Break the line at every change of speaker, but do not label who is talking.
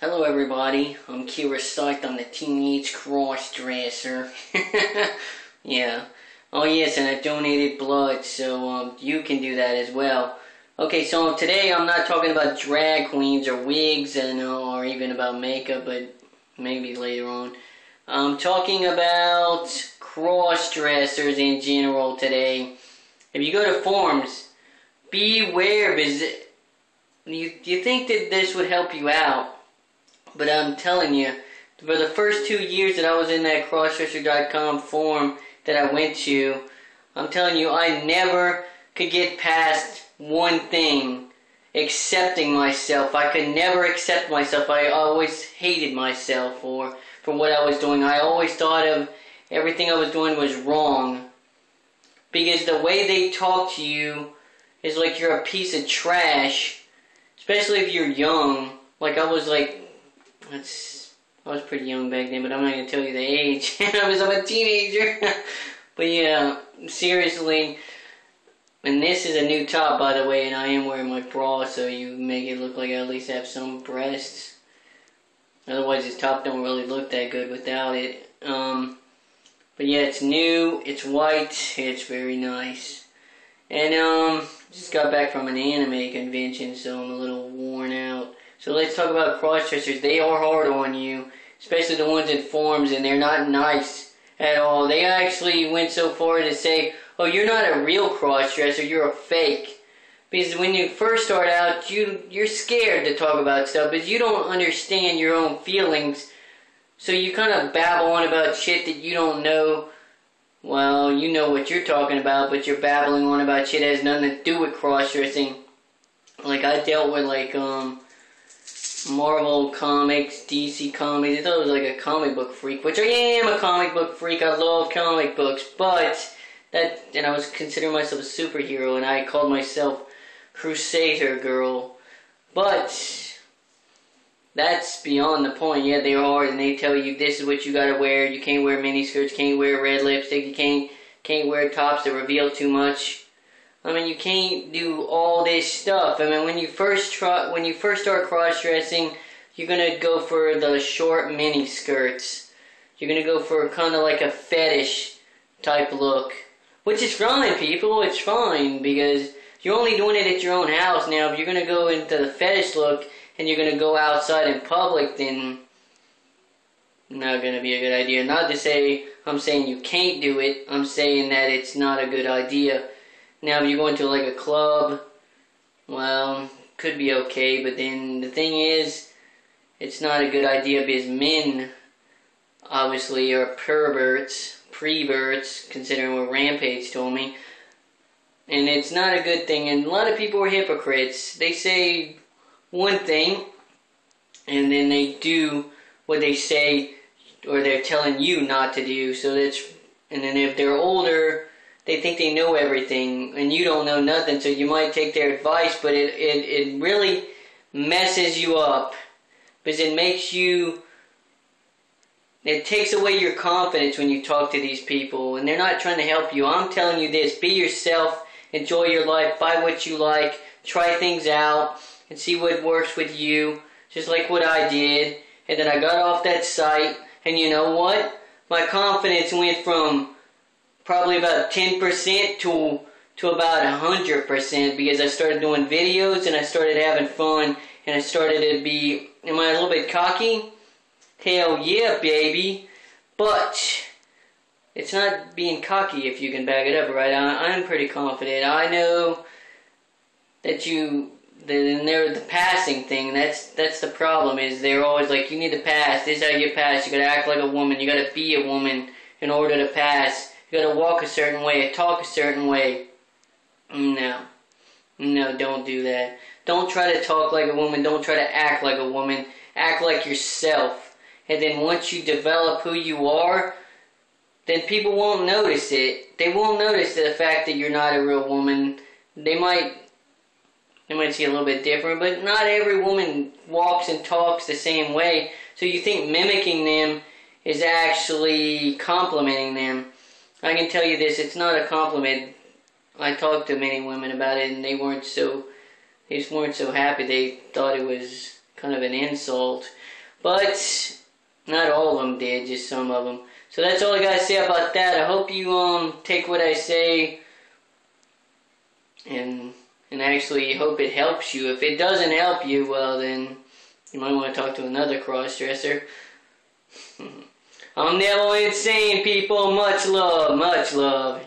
Hello everybody, I'm Kira Sykes, I'm the teenage cross-dresser. Yeah. Oh yes, and I donated blood, so you can do that as well. Okay, so today I'm not talking about drag queens or wigs or even about makeup, but maybe later on. I'm talking about cross-dressers in general today. If you go to forums, beware, because you think that this would help you out. But I'm telling you, for the first 2 years that I was in that crossdresser.com forum that I went to, I'm telling you, I never could get past one thing, accepting myself. I could never accept myself. I always hated myself for what I was doing. I always thought of everything I was doing was wrong. Because the way they talk to you is like you're a piece of trash, especially if you're young. Like I was pretty young back then, but I'm not going to tell you the age. I'm a teenager. But yeah, seriously. And this is a new top, by the way, and I am wearing my bra, so you make it look like I at least have some breasts. Otherwise, this top don't really look that good without it. But yeah, it's new, it's white, it's very nice. And just got back from an anime convention, so I'm a little worn out. So let's talk about cross-dressers. They are hard on you, especially the ones in forums, and they're not nice at all. They actually went so far to say, oh, you're not a real cross-dresser, you're a fake. Because when you first start out, you're scared to talk about stuff, because you don't understand your own feelings. So you kind of babble on about shit that you don't know. Well, you know what you're talking about, but you're babbling on about shit that has nothing to do with cross-dressing. Like, I dealt with, Marvel comics, DC comics. I thought I was like a comic book freak, which I am a comic book freak. I love comic books, and I was considering myself a superhero, and I called myself Crusader Girl. But that's beyond the point. Yeah, they are, and they tell you this is what you gotta wear. You can't wear miniskirts, can't wear red lipstick, you can't wear tops that reveal too much. I mean, you can't do all this stuff. I mean, when you first start cross-dressing, you're gonna go for the short mini skirts. You're gonna go for kind of like a fetish type look, which is fine, people. It's fine because you're only doing it at your own house. Now, if you're gonna go into the fetish look and you're gonna go outside in public, then not gonna be a good idea. Not to say I'm saying you can't do it. I'm saying that it's not a good idea. Now, if you're going to like a club, well, could be okay, but then the thing is, it's not a good idea because men, obviously, are perverts, preverts, considering what Rampage told me, and it's not a good thing, and a lot of people are hypocrites. They say one thing, and then they do what they say, or they're telling you not to do, and then if they're older, they think they know everything, and you don't know nothing, so you might take their advice, but it really messes you up, because it takes away your confidence when you talk to these people, and they're not trying to help you. I'm telling you this, be yourself, enjoy your life, buy what you like, try things out, and see what works with you, just like what I did, and then I got off that site, and you know what? My confidence went from probably about 10% to about 100% because I started doing videos and I started having fun and I started to be, am I a little bit cocky? Hell yeah, baby. But it's not being cocky if you can back it up, right? I'm pretty confident. I know that the passing thing, that's the problem, is they're always like, you need to pass, this is how you pass, you gotta act like a woman, you gotta be a woman in order to pass. You gotta walk a certain way, talk a certain way. No, don't do that. Don't try to talk like a woman, don't try to act like a woman. Act like yourself. And then once you develop who you are, then people won't notice it. They won't notice the fact that you're not a real woman. They might see a little bit different, but not every woman walks and talks the same way. So you think mimicking them is actually complimenting them. I can tell you this, it's not a compliment. I talked to many women about it, and they just weren't so happy. They thought it was kind of an insult. But not all of them did, just some of them. So that's all I gotta say about that. I hope you take what I say and actually hope it helps you. If it doesn't help you, well then you might want to talk to another cross-dresser. I'm Neville Insane, people. Much love, much love.